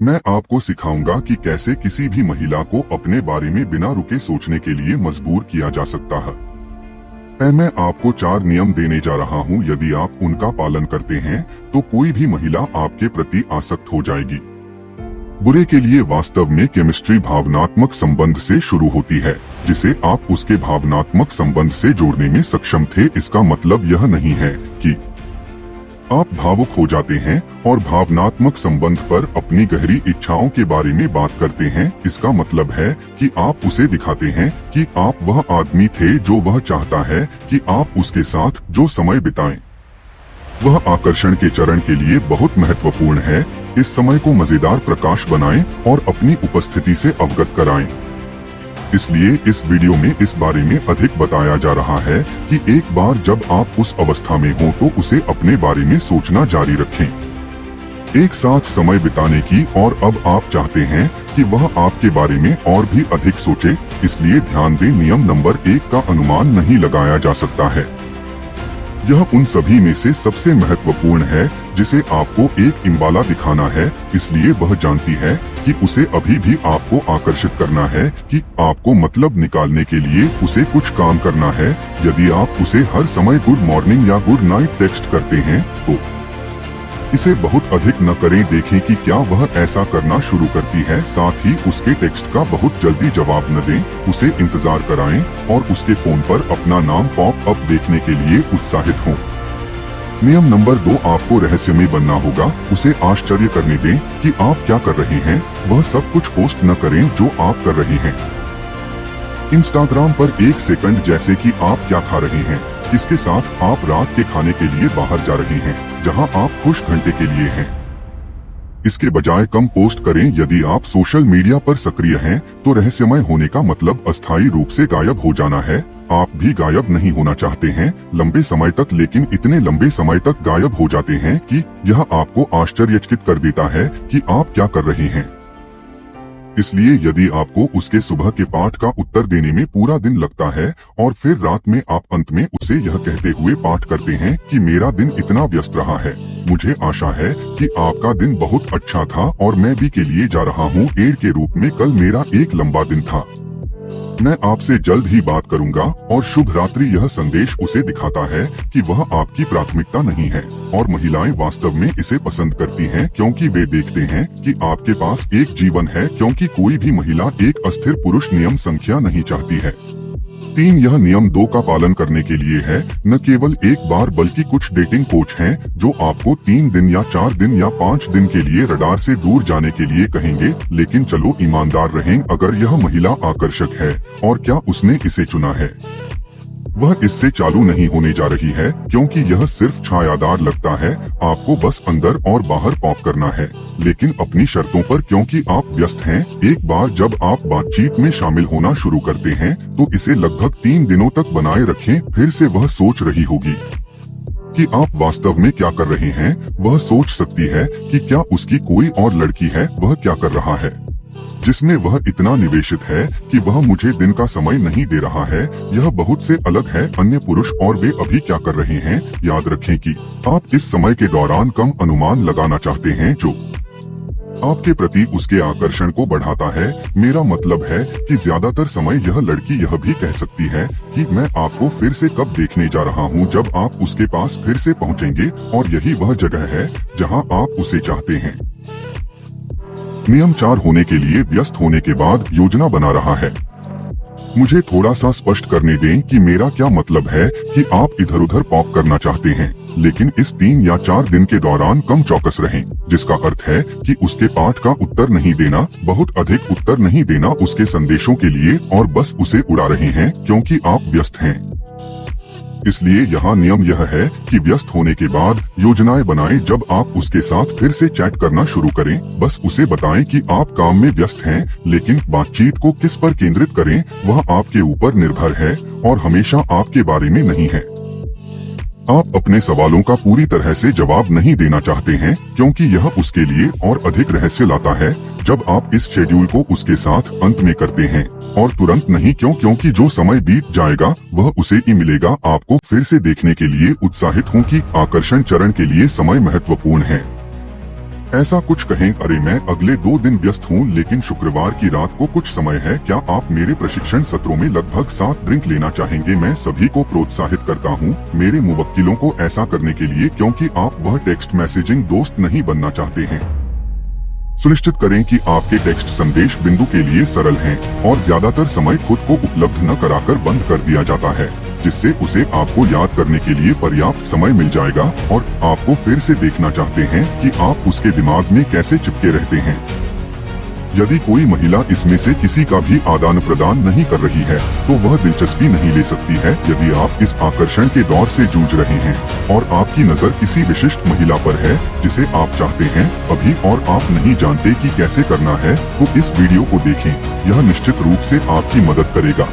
मैं आपको सिखाऊंगा कि कैसे किसी भी महिला को अपने बारे में बिना रुके सोचने के लिए मजबूर किया जा सकता है। मैं आपको 4 नियम देने जा रहा हूं। यदि आप उनका पालन करते हैं तो कोई भी महिला आपके प्रति आसक्त हो जाएगी। बुरे के लिए वास्तव में केमिस्ट्री भावनात्मक संबंध से शुरू होती है, जिसे आप उसके भावनात्मक संबंध से जोड़ने में सक्षम थे। इसका मतलब यह नहीं है कि आप भावुक हो जाते हैं और भावनात्मक संबंध पर अपनी गहरी इच्छाओं के बारे में बात करते हैं। इसका मतलब है कि आप उसे दिखाते हैं कि आप वह आदमी थे जो वह चाहता है कि आप उसके साथ जो समय बिताएं। वह आकर्षण के चरण के लिए बहुत महत्वपूर्ण है। इस समय को मजेदार प्रकाश बनाएं और अपनी उपस्थिति से अवगत कराएं। इसलिए इस वीडियो में इस बारे में अधिक बताया जा रहा है कि एक बार जब आप उस अवस्था में हो तो उसे अपने बारे में सोचना जारी रखें। एक साथ समय बिताने की, और अब आप चाहते हैं कि वह आपके बारे में और भी अधिक सोचे। इसलिए ध्यान दें, नियम नंबर 1 का अनुमान नहीं लगाया जा सकता है। यह उन सभी में से सबसे महत्वपूर्ण है जिसे आपको एक इम्बाला दिखाना है। इसलिए वह जानती है कि उसे अभी भी आपको आकर्षित करना है, कि आपको मतलब निकालने के लिए उसे कुछ काम करना है। यदि आप उसे हर समय गुड मॉर्निंग या गुड नाइट टेक्स्ट करते हैं तो इसे बहुत अधिक न करें। देखें कि क्या वह ऐसा करना शुरू करती है। साथ ही उसके टेक्स्ट का बहुत जल्दी जवाब न दें। उसे इंतजार कराएं और उसके फोन पर अपना नाम पॉप अप देखने के लिए उत्साहित हों। नियम नंबर 2, आपको रहस्यमय बनना होगा। उसे आश्चर्य करने दें कि आप क्या कर रहे हैं। वह सब कुछ पोस्ट न करें जो आप कर रहे हैं। इंस्टाग्राम पर 1 सेकंड, जैसे कि आप क्या खा रहे हैं, किसके साथ आप रात के खाने के लिए बाहर जा रहे हैं, जहां आप खुश घंटे के लिए हैं। इसके बजाय कम पोस्ट करें। यदि आप सोशल मीडिया पर सक्रिय हैं तो रहस्यमय होने का मतलब अस्थायी रूप से गायब हो जाना है। आप भी गायब नहीं होना चाहते हैं लंबे समय तक, लेकिन इतने लंबे समय तक गायब हो जाते हैं कि यह आपको आश्चर्यचकित कर देता है कि आप क्या कर रहे हैं। इसलिए यदि आपको उसके सुबह के पाठ का उत्तर देने में पूरा दिन लगता है और फिर रात में आप अंत में उसे यह कहते हुए पाठ करते हैं कि मेरा दिन इतना व्यस्त रहा है, मुझे आशा है कि आपका दिन बहुत अच्छा था और मैं भी के लिए जा रहा हूँ एड के रूप में, कल मेरा एक लंबा दिन था। मैं आपसे जल्द ही बात करूंगा और शुभ रात्रि। यह संदेश उसे दिखाता है कि वह आपकी प्राथमिकता नहीं है, और महिलाएं वास्तव में इसे पसंद करती हैं क्योंकि वे देखते हैं कि आपके पास एक जीवन है, क्योंकि कोई भी महिला एक अस्थिर पुरुष नियम संख्या नहीं चाहती है। 3, यह नियम 2 का पालन करने के लिए है, न केवल एक बार बल्कि कुछ डेटिंग कोच हैं जो आपको 3 दिन या 4 दिन या 5 दिन के लिए रडार से दूर जाने के लिए कहेंगे। लेकिन चलो ईमानदार रहें, अगर यह महिला आकर्षक है और क्या उसने इसे चुना है, वह इससे चालू नहीं होने जा रही है, क्योंकि यह सिर्फ छायादार लगता है। आपको बस अंदर और बाहर पॉप करना है, लेकिन अपनी शर्तों पर, क्योंकि आप व्यस्त हैं। एक बार जब आप बातचीत में शामिल होना शुरू करते हैं तो इसे लगभग 3 दिनों तक बनाए रखें। फिर से वह सोच रही होगी कि आप वास्तव में क्या कर रहे हैं। वह सोच सकती है कि क्या उसकी कोई और लड़की है, वह क्या कर रहा है जिसमें वह इतना निवेशित है कि वह मुझे दिन का समय नहीं दे रहा है। यह बहुत से अलग है अन्य पुरुष, और वे अभी क्या कर रहे हैं। याद रखें कि आप इस समय के दौरान कम अनुमान लगाना चाहते हैं जो आपके प्रति उसके आकर्षण को बढ़ाता है। मेरा मतलब है कि ज्यादातर समय यह लड़की यह भी कह सकती है कि मैं आपको फिर से कब देखने जा रहा हूँ जब आप उसके पास फिर से पहुँचेंगे, और यही वह जगह है जहाँ आप उसे चाहते हैं। नियम 4, होने के लिए व्यस्त होने के बाद योजना बना रहा है। मुझे थोड़ा सा स्पष्ट करने दें कि मेरा क्या मतलब है कि आप इधर उधर पॉप करना चाहते हैं, लेकिन इस 3 या 4 दिन के दौरान कम चौकस रहें, जिसका अर्थ है कि उसके पाठ का उत्तर नहीं देना, बहुत अधिक उत्तर नहीं देना उसके संदेशों के लिए, और बस उसे उड़ा रहे हैं क्योंकि आप व्यस्त हैं। इसलिए यहाँ नियम यह है कि व्यस्त होने के बाद योजनाएं बनाएं। जब आप उसके साथ फिर से चैट करना शुरू करें, बस उसे बताएं कि आप काम में व्यस्त हैं, लेकिन बातचीत को किस पर केंद्रित करें वह आपके ऊपर निर्भर है और हमेशा आपके बारे में नहीं है। आप अपने सवालों का पूरी तरह से जवाब नहीं देना चाहते हैं, क्योंकि यह उसके लिए और अधिक रहस्य लाता है। जब आप इस शेड्यूल को उसके साथ अंत में करते हैं, और तुरंत नहीं, क्योंकि जो समय बीत जाएगा वह उसे ही मिलेगा। आपको फिर से देखने के लिए उत्साहित हूँ कि आकर्षण चरण के लिए समय महत्वपूर्ण है। ऐसा कुछ कहें, अरे मैं अगले 2 दिन व्यस्त हूँ लेकिन शुक्रवार की रात को कुछ समय है, क्या आप मेरे प्रशिक्षण सत्रों में लगभग 7 ड्रिंक लेना चाहेंगे? मैं सभी को प्रोत्साहित करता हूँ मेरे मुवक्किलों को ऐसा करने के लिए, क्योंकि आप वह टेक्स्ट मैसेजिंग दोस्त नहीं बनना चाहते हैं। सुनिश्चित करें कि आपके टेक्स्ट संदेश बिंदु के लिए सरल हैं और ज्यादातर समय खुद को उपलब्ध न कराकर बंद कर दिया जाता है, जिससे उसे आपको याद करने के लिए पर्याप्त समय मिल जाएगा और आपको फिर से देखना चाहते हैं कि आप उसके दिमाग में कैसे चिपके रहते हैं। यदि कोई महिला इसमें से किसी का भी आदान प्रदान नहीं कर रही है तो वह दिलचस्पी नहीं ले सकती है। यदि आप इस आकर्षण के दौर से जूझ रहे हैं और आपकी नजर किसी विशिष्ट महिला पर है जिसे आप चाहते हैं अभी और आप नहीं जानते कि कैसे करना है, तो इस वीडियो को देखें, यह निश्चित रूप से आपकी मदद करेगा।